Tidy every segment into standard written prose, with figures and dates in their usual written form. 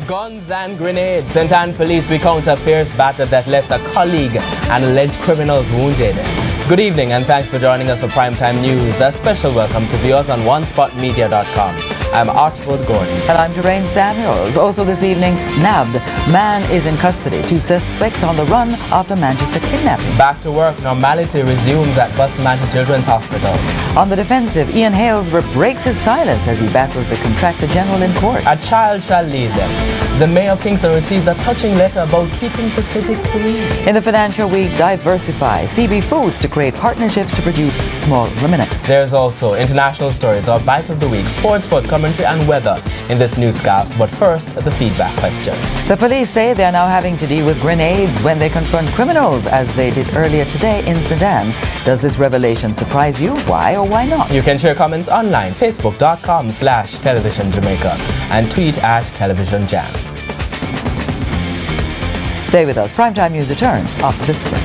Guns and grenades. St. Anne police recount a fierce battle that left a colleague and alleged criminals wounded. Good evening and thanks for joining us for Primetime News. A special welcome to viewers on OneSpotMedia.com. I'm Archibald Gordon. And I'm Doreen Samuels. Also this evening, nabbed. Man is in custody. 2 suspects on the run after Manchester kidnapping. Back to work. Normality resumes at Bustamante Children's Hospital. On the defensive, Ian Halesworth breaks his silence as he battles the Contractor General in court. A child shall lead them. The Mayor of Kingston receives a touching letter about keeping the city clean. In the financial week, diversify. CB Foods to create partnerships to produce small ruminants. There's also international stories, our bite of the week, sports, commentary and weather in this newscast. But first, the feedback question. The police say they are now having to deal with grenades when they confront criminals, as they did earlier today in St. Anne. Does this revelation surprise you? Why or why not? You can share comments online, facebook.com/Television Jamaica and tweet at Television Jam. Stay with us. Primetime News returns after this break.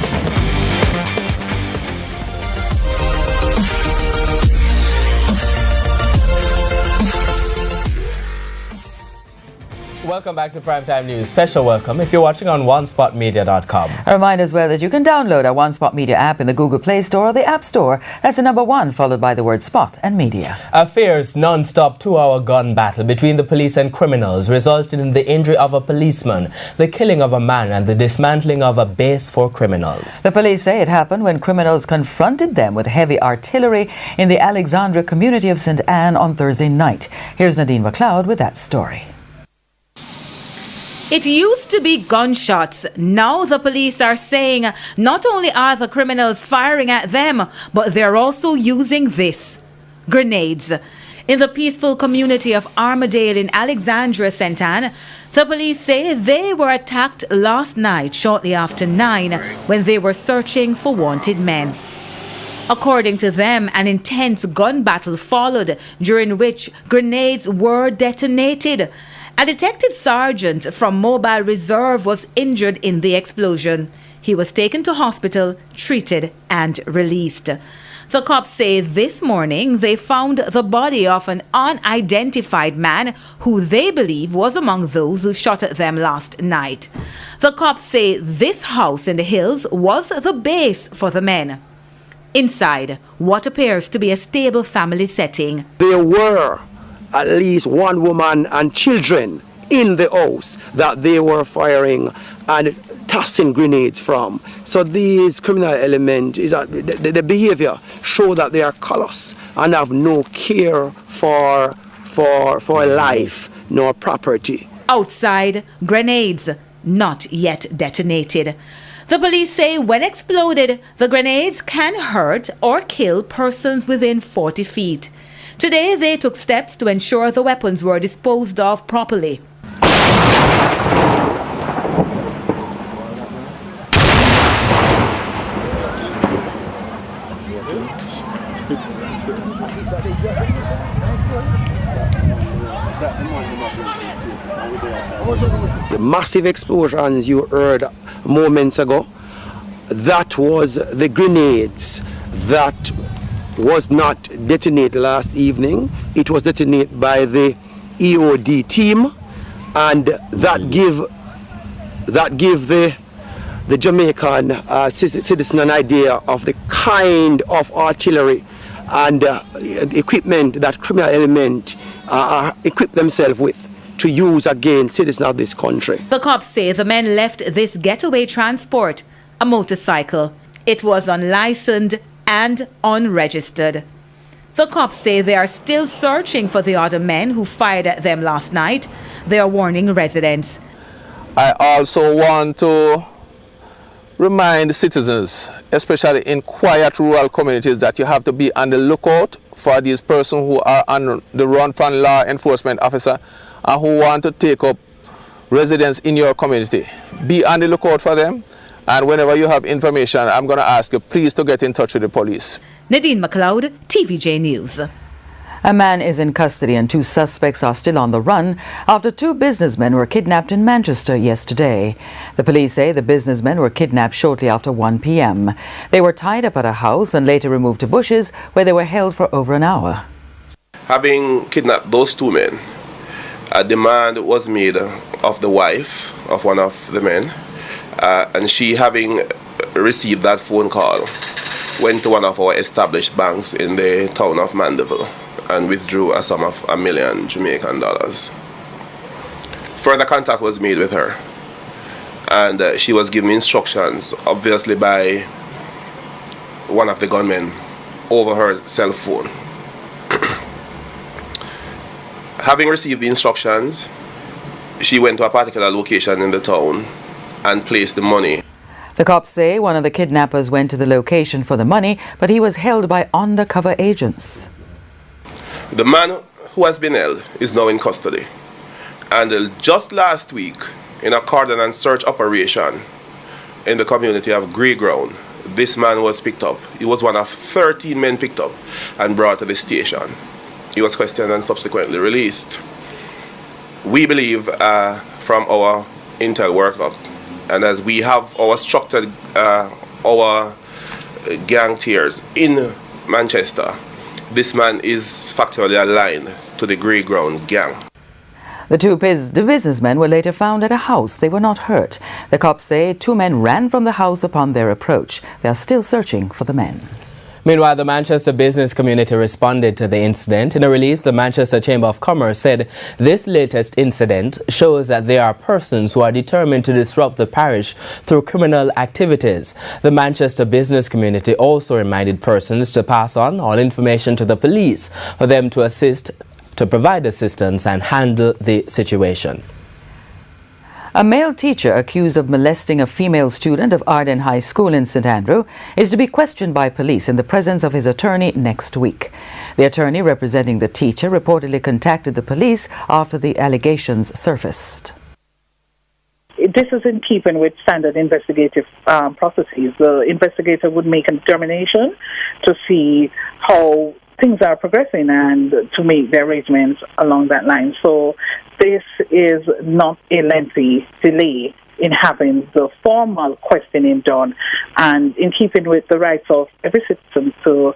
Welcome back to Primetime News. Special welcome if you're watching on OneSpotMedia.com. A reminder as well that you can download our One Spot Media app in the Google Play Store or the App Store. That's the number 1 followed by the word Spot and Media. A fierce, non-stop 2-hour gun battle between the police and criminals resulted in the injury of a policeman, the killing of a man and the dismantling of a base for criminals. The police say it happened when criminals confronted them with heavy artillery in the Alexandra community of St. Anne on Thursday night. Here's Nadine McLeod with that story. It used to be gunshots. Now the police are saying not only are the criminals firing at them, but they're also using this: grenades. In the peaceful community of Armadale in Alexandra, St. Anne, the police say they were attacked last night shortly after 9 when they were searching for wanted men. According to them, an intense gun battle followed, during which grenades were detonated. A detective sergeant from Mobile Reserve was injured in the explosion. He was taken to hospital, treated and released. The cops say this morning they found the body of an unidentified man who they believe was among those who shot at them last night. The cops say this house in the hills was the base for the men. Inside, what appears to be a stable family setting. There were at least 1 woman and children in the house that they were firing and tossing grenades from. So these criminal elements, the behavior show that they are callous and have no care for life nor property. Outside, grenades not yet detonated. The police say when exploded, the grenades can hurt or kill persons within 40 feet. Today, they took steps to ensure the weapons were disposed of properly. The massive explosions you heard moments ago, that was the grenades that was not detonated last evening. It was detonated by the EOD team, and that give the Jamaican citizen an idea of the kind of artillery and equipment that criminal element equip themselves with to use against citizens of this country. The cops say the men left this getaway transport, a motorcycle. It was unlicensed and unregistered. The cops say they are still searching for the other men who fired at them last night. They are warning residents. I also want to remind citizens, especially in quiet rural communities, that you have to be on the lookout for these persons who are on the run from law enforcement officer and who want to take up residence in your community. Be on the lookout for them. And whenever you have information, I'm going to ask you please to get in touch with the police. Nadine McLeod, TVJ News. A man is in custody and 2 suspects are still on the run after 2 businessmen were kidnapped in Manchester yesterday. The police say the businessmen were kidnapped shortly after 1 p.m. They were tied up at a house and later removed to bushes where they were held for over an hour. Having kidnapped those 2 men, A demand was made of the wife of one of the men, and she, having received that phone call, went to one of our established banks in the town of Mandeville and withdrew a sum of $1 million Jamaican dollars. Further contact was made with her, and she was given instructions, obviously by one of the gunmen, over her cell phone. Having received the instructions, she went to a particular location in the town and placed the money. The cops say one of the kidnappers went to the location for the money, but he was held by undercover agents. The man who has been held is now in custody. And just last week, in a cordon and search operation in the community of Grey Ground, this man was picked up. He was one of 13 men picked up and brought to the station. He was questioned and subsequently released. We believe from our intel workup, and as we have our structured our gang tiers in Manchester, this man is factually aligned to the Grey Ground gang. The businessmen were later found at a house. They were not hurt. The cops say 2 men ran from the house upon their approach. They are still searching for the men. Meanwhile, the Manchester business community responded to the incident. In a release, the Manchester Chamber of Commerce said this latest incident shows that there are persons who are determined to disrupt the parish through criminal activities. The Manchester business community also reminded persons to pass on all information to the police for them to provide assistance and handle the situation. A male teacher accused of molesting a female student of Arden High School in St Andrew is to be questioned by police in the presence of his attorney next week. The attorney representing the teacher reportedly contacted the police after the allegations surfaced. This is in keeping with standard investigative processes. The investigator would make a determination to see how things are progressing and to make their arrangements along that line. So this is not a lengthy delay in having the formal questioning done and in keeping with the rights of every citizen to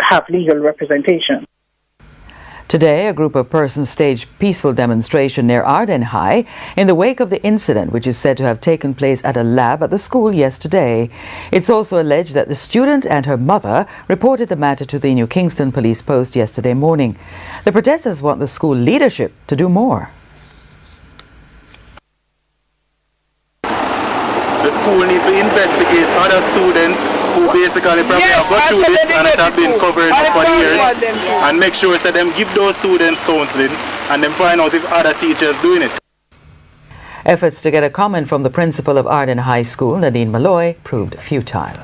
have legal representation. Today, a group of persons staged peaceful demonstration near Arden High in the wake of the incident, which is said to have taken place at a lab at the school yesterday. It's also alleged that the student and her mother reported the matter to the New Kingston Police Post yesterday morning. The protesters want the school leadership to do more. The school needs to investigate other students who basically probably have got through this and it have been covered for years, and make sure that them give those students counseling and then find out if other teachers doing it. Efforts to get a comment from the principal of Arden High School, Nadine Malloy, proved futile.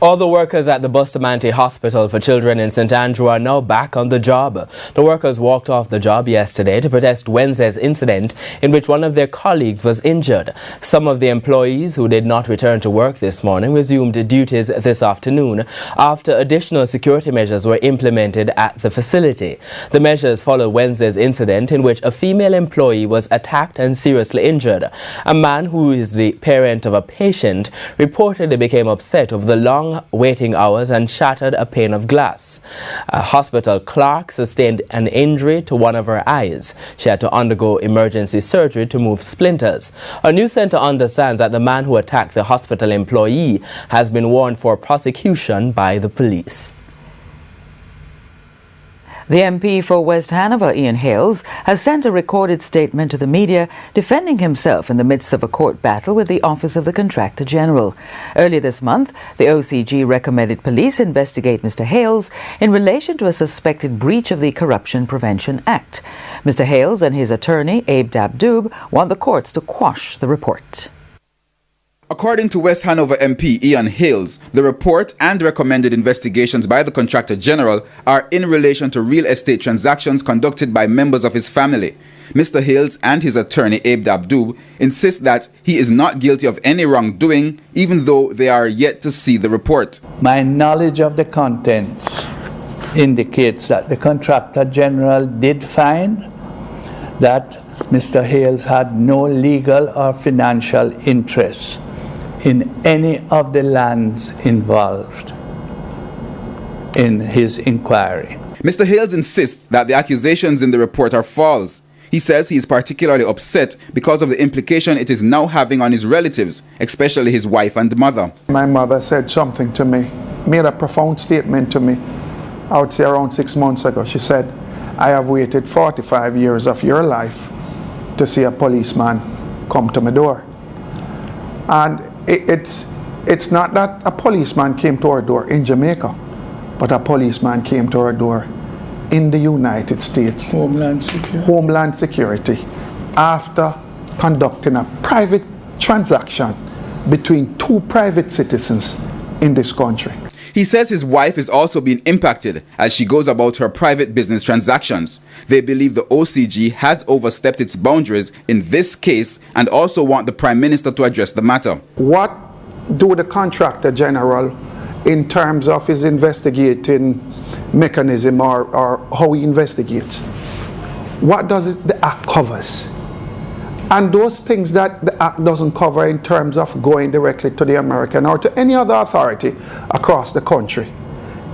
All the workers at the Bustamante Hospital for Children in St Andrew are now back on the job. The workers walked off the job yesterday to protest Wednesday's incident in which one of their colleagues was injured. Some of the employees who did not return to work this morning resumed duties this afternoon after additional security measures were implemented at the facility. The measures followed Wednesday's incident in which a female employee was attacked and seriously injured. A man who is the parent of a patient reportedly became upset over the long waiting hours and shattered a pane of glass. A hospital clerk sustained an injury to one of her eyes. She had to undergo emergency surgery to move splinters. A news centre understands that the man who attacked the hospital employee has been warned for prosecution by the police. The MP for West Hanover, Ian Hales, has sent a recorded statement to the media defending himself in the midst of a court battle with the Office of the Contractor General. Earlier this month, the OCG recommended police investigate Mr. Hales in relation to a suspected breach of the Corruption Prevention Act. Mr. Hales and his attorney, Abe Dabdoob, want the courts to quash the report. According to West Hanover MP Ian Hales, the report and recommended investigations by the Contractor General are in relation to real estate transactions conducted by members of his family. Mr. Hales and his attorney Abe Dabdoob insist that he is not guilty of any wrongdoing, even though they are yet to see the report. My knowledge of the contents indicates that the Contractor General did find that Mr. Hales had no legal or financial interest in any of the lands involved in his inquiry. Mr. Hales insists that the accusations in the report are false. He says he is particularly upset because of the implication it is now having on his relatives, especially his wife and mother. My mother said something to me, made a profound statement to me, I would say around 6 months ago. She said, I have waited 45 years of your life to see a policeman come to my door. And it's not that a policeman came to our door in Jamaica, but a policeman came to our door in the United States. Homeland Security. After conducting a private transaction between two private citizens in this country. He says his wife is also being impacted as she goes about her private business transactions. They believe the OCG has overstepped its boundaries in this case and also want the Prime Minister to address the matter. What do the Contractor General in terms of his investigating mechanism or how he investigates? What does the Act covers? And those things that the Act doesn't cover in terms of going directly to the American or to any other authority across the country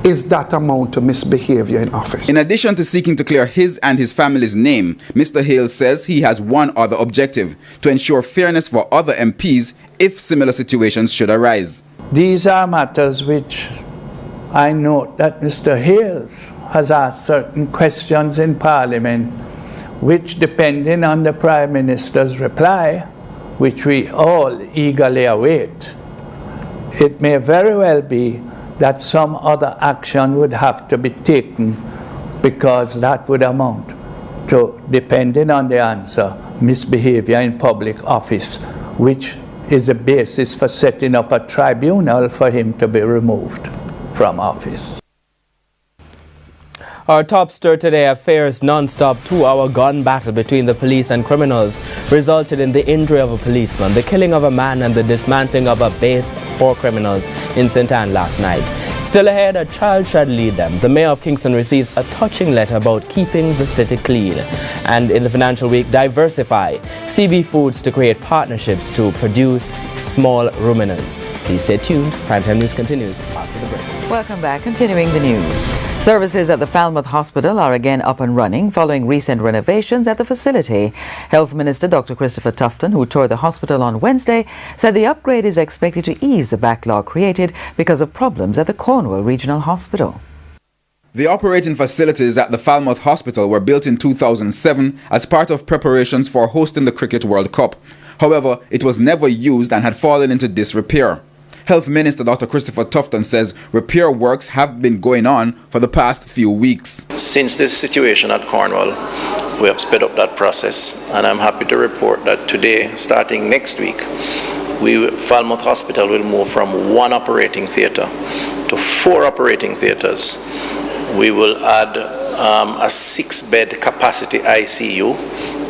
is that amount to misbehavior in office. In addition to seeking to clear his and his family's name, Mr. Hale says he has one other objective: to ensure fairness for other MPs if similar situations should arise. These are matters which I note that Mr. Hales has asked certain questions in Parliament, which, depending on the Prime Minister's reply, which we all eagerly await, it may very well be that some other action would have to be taken, because that would amount to, depending on the answer, misbehavior in public office, which is the basis for setting up a tribunal for him to be removed from office. Our top story today: a fierce non-stop 2-hour gun battle between the police and criminals resulted in the injury of a policeman, the killing of a man and the dismantling of a base for criminals in St. Anne last night. Still ahead, a child shall lead them. The mayor of Kingston receives a touching letter about keeping the city clean. And in the financial week, diversify CB Foods to create partnerships to produce small ruminants. Please stay tuned. Primetime News continues after the break. Welcome back. Continuing the news. Services at the Falmouth Hospital are again up and running following recent renovations at the facility. Health Minister Dr. Christopher Tufton, who toured the hospital on Wednesday, said the upgrade is expected to ease the backlog created because of problems at the Cornwall Regional Hospital. The operating facilities at the Falmouth Hospital were built in 2007 as part of preparations for hosting the Cricket World Cup. However, it was never used and had fallen into disrepair. Health Minister Dr. Christopher Tufton says repair works have been going on for the past few weeks. Since this situation at Cornwall, we have sped up that process, and I'm happy to report that today, starting next week, Falmouth Hospital will move from 1 operating theatre to 4 operating theatres. We will add a 6-bed capacity ICU,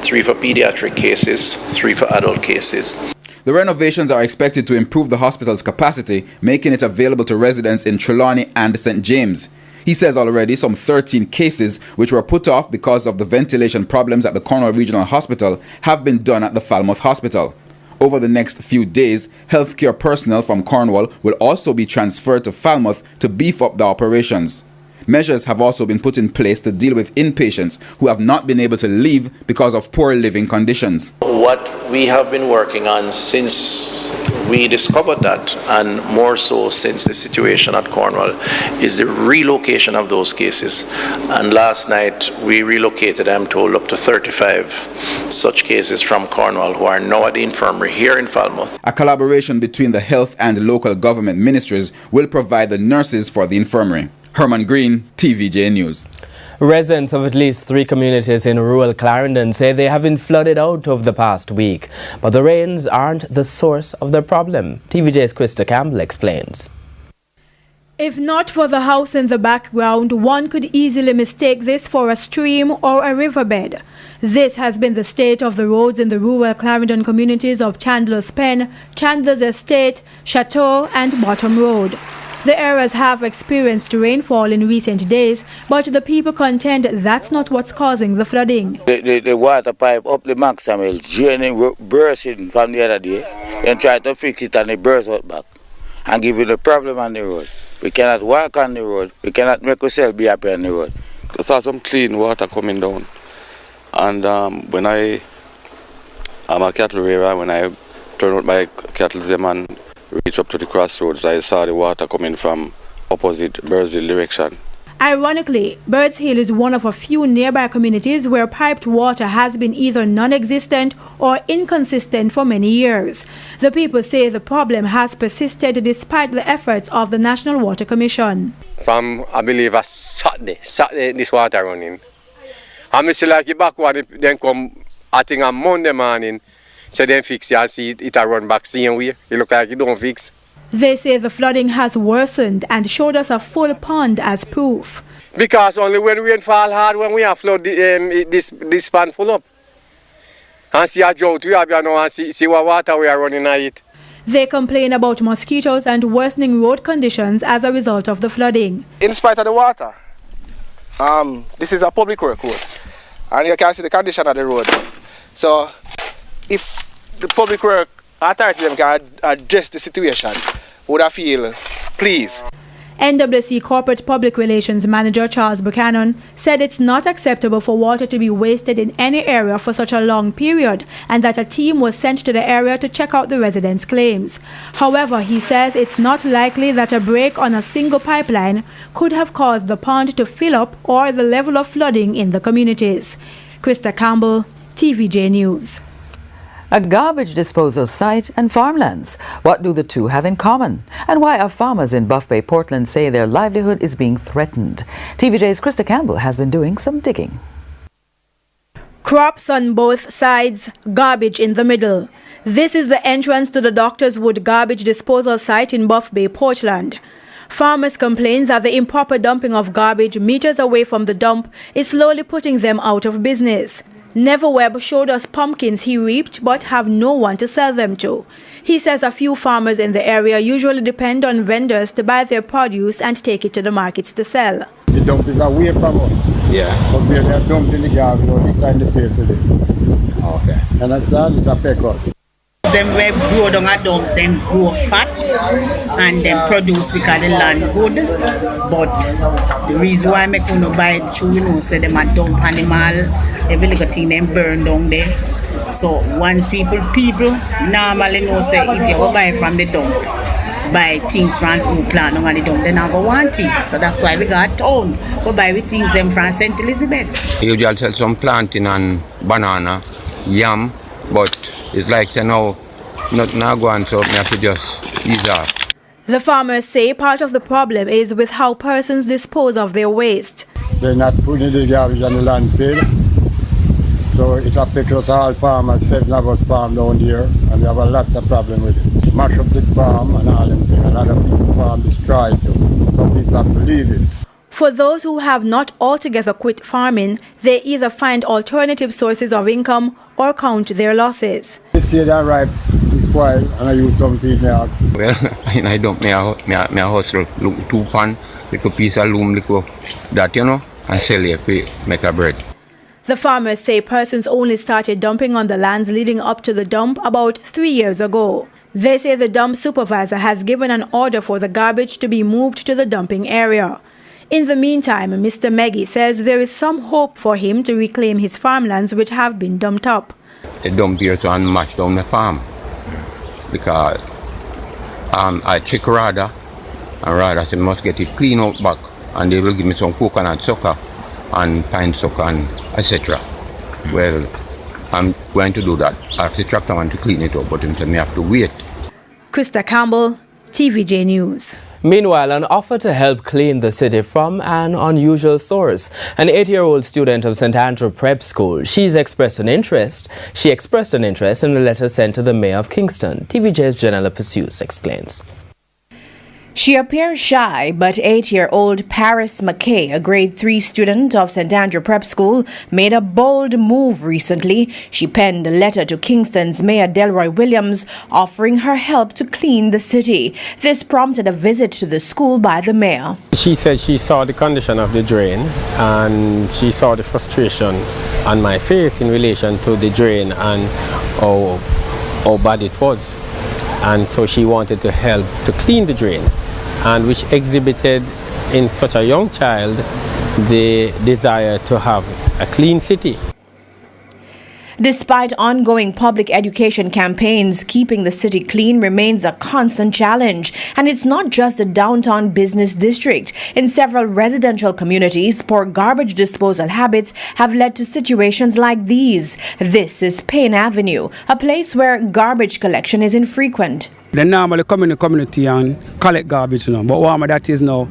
3 for pediatric cases, 3 for adult cases. The renovations are expected to improve the hospital's capacity, making it available to residents in Trelawney and St. James. He says already some 13 cases, which were put off because of the ventilation problems at the Cornwall Regional Hospital, have been done at the Falmouth Hospital. Over the next few days, healthcare personnel from Cornwall will also be transferred to Falmouth to beef up the operations. Measures have also been put in place to deal with inpatients who have not been able to leave because of poor living conditions. What we have been working on since we discovered that, and more so since the situation at Cornwall, is the relocation of those cases. And last night we relocated, I'm told, up to 35 such cases from Cornwall who are now at the infirmary here in Falmouth. A collaboration between the health and local government ministries will provide the nurses for the infirmary. Herman Green, TVJ News. Residents of at least 3 communities in rural Clarendon say they have been flooded out over the past week, but the rains aren't the source of the problem. TVJ's Krista Campbell explains. If not for the house in the background, one could easily mistake this for a stream or a riverbed. This has been the state of the roads in the rural Clarendon communities of Chandler's Pen, Chandler's Estate, Chateau and Bottom Road. The areas have experienced rainfall in recent days, but the people contend that's not what's causing the flooding. The water pipe up the Maximil draining, bursting from the other day, and try to fix it and it burst out back and give you the problem on the road. We cannot walk on the road, we cannot make ourselves be happy on the road. I saw some clean water coming down, And when I'm a cattle rearer, when I turn out my cattle them and reach up to the crossroads, I saw the water coming from opposite Brazil direction. Ironically, Birds Hill is one of a few nearby communities where piped water has been either non-existent or inconsistent for many years. The people say the problem has persisted despite the efforts of the National Water Commission. From, I believe, a Saturday this water running. And I still like it back when then come, I think on Monday morning, so then fix it and see it run back same way. It look like it don't fix. They say the flooding has worsened and showed us a full pond as proof. Because only when rain fall hard, when we have flood, this pond full up. And see a drought we have here now and see what water we are running at it. They complain about mosquitoes and worsening road conditions as a result of the flooding. In spite of the water, this is a public work road. And you can see the condition of the road. So if the public work authority them can address the situation, would I feel please. NWC Corporate Public Relations Manager Charles Buchanan said it's not acceptable for water to be wasted in any area for such a long period and that a team was sent to the area to check out the residents' claims. However, he says it's not likely that a break on a single pipeline could have caused the pond to fill up or the level of flooding in the communities. Krista Campbell, TVJ News. A garbage disposal site and farmlands. What do the two have in common? And why are farmers in Buff Bay, Portland say their livelihood is being threatened? TVJ's Krista Campbell has been doing some digging. Crops on both sides, garbage in the middle. This is the entrance to the Doctors Wood garbage disposal site in Buff Bay, Portland. Farmers complain that the improper dumping of garbage meters away from the dump is slowly putting them out of business. Never Webb showed us pumpkins he reaped but have no one to sell them to. He says a few farmers in the area usually depend on vendors to buy their produce and take it to the markets to sell. The dump is away from us. Yeah. But we are dumped in the garbage all the time they pay to it. Okay. Understand? It's a pay cost. Them we grow down a dump, them grow fat and them produce because the land good. But the reason why I make no buy it through, say them a dump animal, every little thing them burn down there. So once people normally know say if you go buy from the dump, buy things from who plant on the dump, then I go want it. So that's why we got town. Go buy with things them from St. Elizabeth. You just sell some planting and banana, yam, but it's like you know, nothing now go on, so I have to just ease off. The farmers say part of the problem is with how persons dispose of their waste. They're not putting the garbage on the landfill, so it affects us all farmers, 7 of us farm down here, and we have a lot of problem with it. Mash up the farm and all them things, a lot of people farm destroyed too, so people have to leave it. For those who have not altogether quit farming, they either find alternative sources of income or count their losses. This year they ripe to spoil and I use some feed now. Well, I dump me a hustle, 2 pan, little piece of loom, little that, you know, and sell it, make a bread. The farmers say persons only started dumping on the lands leading up to the dump about 3 years ago. They say the dump supervisor has given an order for the garbage to be moved to the dumping area. In the meantime, Mr. Meggie says there is some hope for him to reclaim his farmlands which have been dumped up. They dump here to and mash down the farm because I check rather and rather say must get it clean out back and they will give me some coconut sucker and pine sucker and etc. Well, I'm going to do that. I have the tractor man to clean it up, but him say me have to wait. Krista Campbell, TVJ News. Meanwhile, an offer to help clean the city from an unusual source. An 8-year-old student of St. Andrew Prep School, she expressed an interest in a letter sent to the Mayor of Kingston. TVJ's Janella Pursues explains. She appears shy, but 8-year-old Paris McKay, a grade 3 student of St. Andrew Prep School, made a bold move recently. She penned a letter to Kingston's Mayor Delroy Williams offering her help to clean the city. This prompted a visit to the school by the mayor. She said she saw the condition of the drain and she saw the frustration on my face in relation to the drain and how bad it was. And so she wanted to help to clean the drain, and which exhibited in such a young child the desire to have a clean city. Despite ongoing public education campaigns, keeping the city clean remains a constant challenge. And it's not just the downtown business district. In several residential communities, poor garbage disposal habits have led to situations like these. This is Payne Avenue, a place where garbage collection is infrequent. They normally come in the community and collect garbage, but what that is now,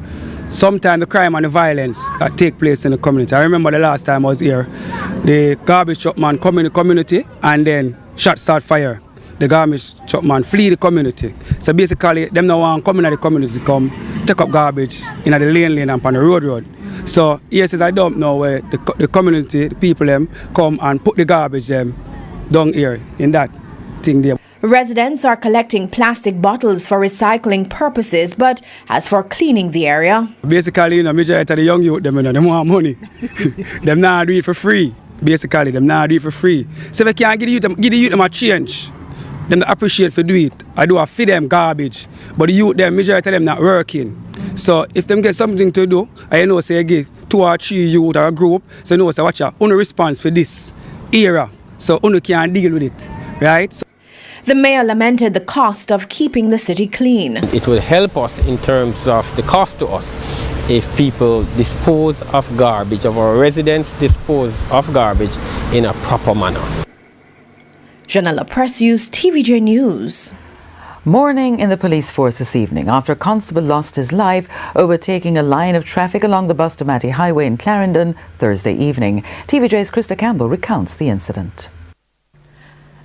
sometimes the crime and the violence that take place in the community. I remember the last time I was here, the garbage truck man come in the community and then shots start fire. The garbage truck man flee the community. So basically, them now want to come in the community, come take up garbage in the lane and on the road. So here says I don't know where the community, the people them come and put the garbage them down here in that thing there. Residents are collecting plastic bottles for recycling purposes, but as for cleaning the area, basically, majority of the young youth, them want money. Them not do it for free. Basically, them not do it for free. So if I can't give the youth them a change, them appreciate for do it. I do a feed them garbage, but the youth, them majority of them not working. So if them get something to do, I know say I give 2 or 3 youth or a group, so know say watch out, only response for this era, so only can deal with it, right? So the mayor lamented the cost of keeping the city clean. It will help us in terms of the cost to us if people dispose of garbage, if our residents dispose of garbage in a proper manner. Janella Precious, TVJ News. Mourning in the police force this evening after a constable lost his life overtaking a line of traffic along the Bustamante Highway in Clarendon Thursday evening. TVJ's Krista Campbell recounts the incident.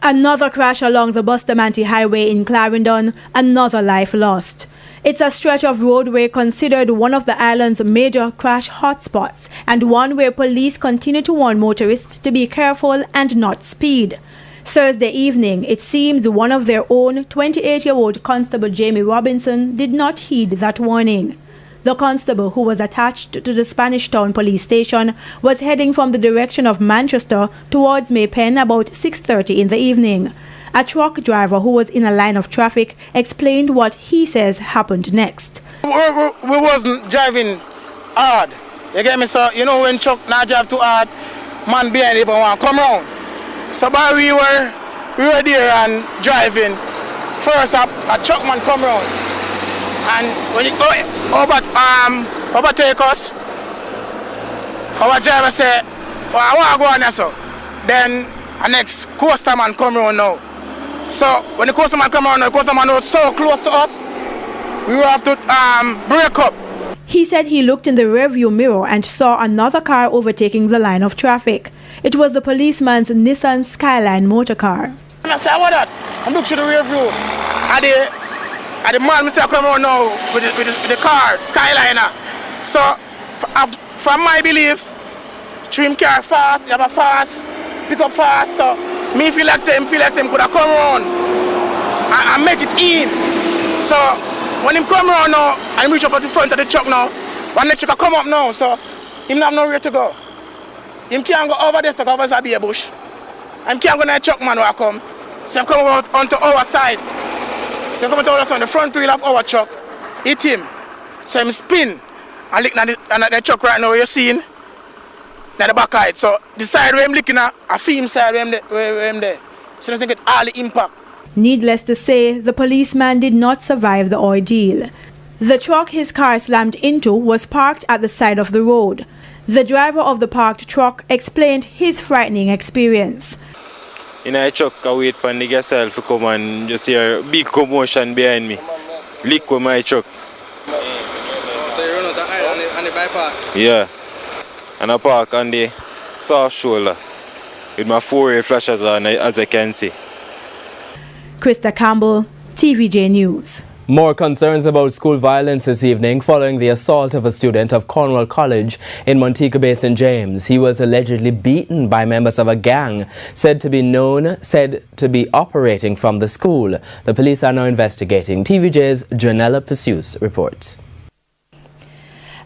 Another crash along the Bustamante Highway in Clarendon, another life lost. It's a stretch of roadway considered one of the island's major crash hotspots and one where police continue to warn motorists to be careful and not speed. Thursday evening, it seems one of their own 28-year-old Constable Jamie Robinson did not heed that warning. The constable, who was attached to the Spanish Town police station, was heading from the direction of Manchester towards Maypen about 6:30 in the evening. A truck driver who was in a line of traffic explained what he says happened next. We wasn't driving hard. You get me? So, when truck not drive too hard, man behind it want to come round. So while we were there and driving, first a truck man come round. And when it overtake us, our driver said, well, I want to go on there, so. Then the next coaster man come around now. So when the coaster man come around, the coaster man was so close to us, we will have to break up. He said he looked in the rearview mirror and saw another car overtaking the line of traffic. It was the policeman's Nissan Skyline motor car. I said, what that? I looked to the rearview. And the man I come around now with the car, Skyliner. So, from my belief, trim car fast, you have a fast, pick up fast. So, me feel like him could have come around and make it in. So, when him come around now, and reach up at the front of the truck now, one next truck come up now, so him not have nowhere to go. Him can't go over there, so over there be a bush. Him can't go to the truck man who come. So, I'm coming out onto our side. So come to us on the front wheel of our truck, hit him. So him spin and lick at the truck right now, you're seeing at the back of it. So the side where I'm looking at, I feel him side where I'm there. So I think it's all the impact. Needless to say, the policeman did not survive the ordeal. The truck his car slammed into was parked at the side of the road. The driver of the parked truck explained his frightening experience. In a truck, I wait for the gas to come and just hear a big commotion behind me. Leak with my truck. So you run out the aisle on the bypass? Yeah. And I park on the soft shoulder with my 4-way flashers on, as I can see. Krista Campbell, TVJ News. More concerns about school violence this evening following the assault of a student of Cornwall College in Montego Bay, St. James. He was allegedly beaten by members of a gang said to be operating from the school. The police are now investigating. TVJ's Janella Pursues reports.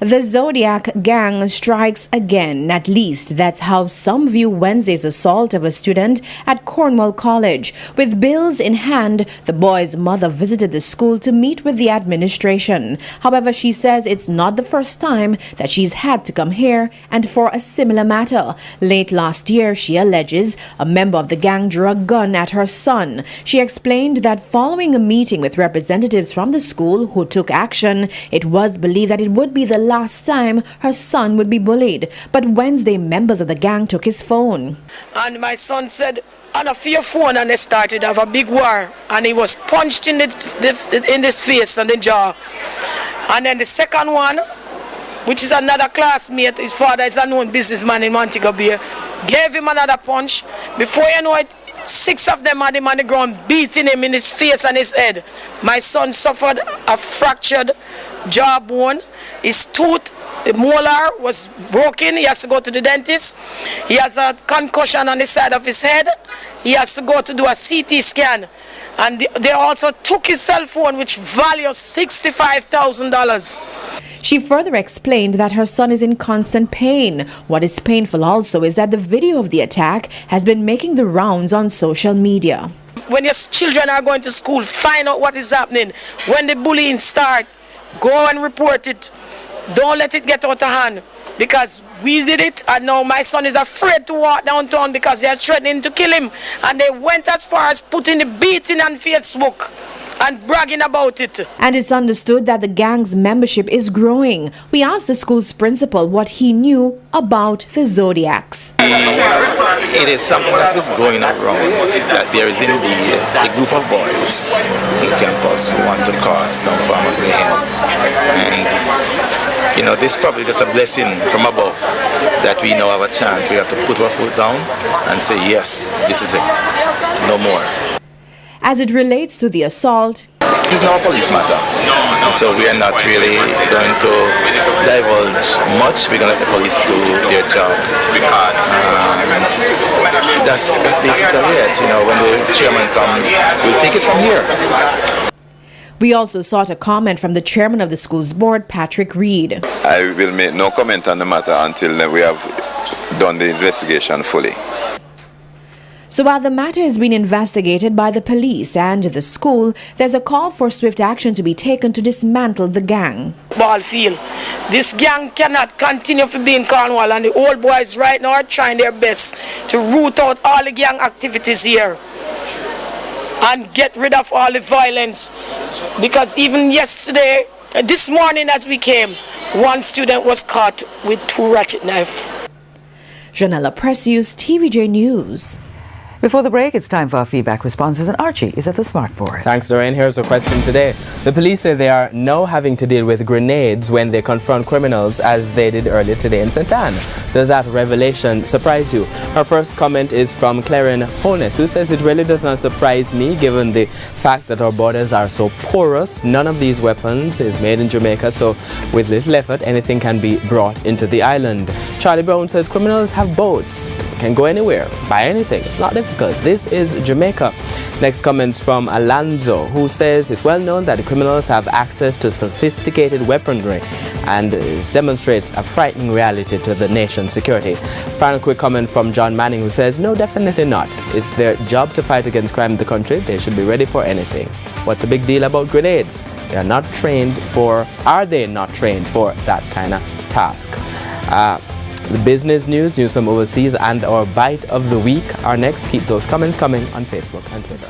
The Zodiac gang strikes again. At least that's how some view Wednesday's assault of a student at Cornwall College. With bills in hand, the boy's mother visited the school to meet with the administration. However, she says it's not the first time that she's had to come here and for a similar matter. Late last year, she alleges a member of the gang drew a gun at her son. She explained that following a meeting with representatives from the school who took action, it was believed that it would be the last time her son would be bullied. But Wednesday, members of the gang took his phone. And my son said, "On a fear phone," and they started to have a big war. And he was punched in his face and the jaw. And then the second one, which is another classmate, his father is a known businessman in Montego Bay, gave him another punch. Before you know it, 6 of them had him on the ground, beating him in his face and his head. My son suffered a fractured jawbone. His tooth, the molar, was broken. He has to go to the dentist. He has a concussion on the side of his head. He has to go to do a CT scan. And they also took his cell phone, which values $65,000. She further explained that her son is in constant pain. What is painful also is that the video of the attack has been making the rounds on social media. When your children are going to school, find out what is happening. When the bullying starts, go and report it. Don't let it get out of hand, because we did it, and now my son is afraid to walk downtown because they are threatening to kill him. And they went as far as putting the beating on Facebook and bragging about it. And it's understood that the gang's membership is growing. We asked the school's principal what he knew about the Zodiacs. It is something that was going around, that there is indeed a group of boys on the campus who want to cause some form of mayhem. And you know, this is probably just a blessing from above, that we now have a chance. We have to put our foot down and say, yes, this is it, no more. As it relates to the assault, it is not a police matter. So we are not really going to divulge much. We're going to let the police do their job. That's basically it. You know, when the chairman comes, we'll take it from here. We also sought a comment from the chairman of the school's board, Patrick Reed. I will make no comment on the matter until we have done the investigation fully. So while the matter is being investigated by the police and the school, there's a call for swift action to be taken to dismantle the gang. Ball field. This gang cannot continue to be in Cornwall, and the old boys right now are trying their best to root out all the gang activities here and get rid of all the violence. Because even yesterday, this morning as we came, one student was caught with 2 ratchet knives. Janella Precious, TVJ News. Before the break, it's time for our feedback responses, and Archie is at the smartboard. Thanks, Doreen. Here's a question today. The police say they are now having to deal with grenades when they confront criminals, as they did earlier today in St. Anne. Does that revelation surprise you? Her first comment is from Claren Holness, who says it really does not surprise me, given the fact that our borders are so porous. None of these weapons is made in Jamaica, so with little effort, anything can be brought into the island. Charlie Brown says criminals have boats. They can go anywhere, buy anything. It's not difficult. This is Jamaica. Next comment from Alonzo, who says it's well known that the criminals have access to sophisticated weaponry, and this demonstrates a frightening reality to the nation's security. Final quick comment from John Manning, who says no, definitely not. It's their job to fight against crime in the country. They should be ready for anything. What's the big deal about grenades? They are not trained for, are they not trained for that kind of task? The business news from overseas, and our bite of the week are next. Keep those comments coming on Facebook and Twitter.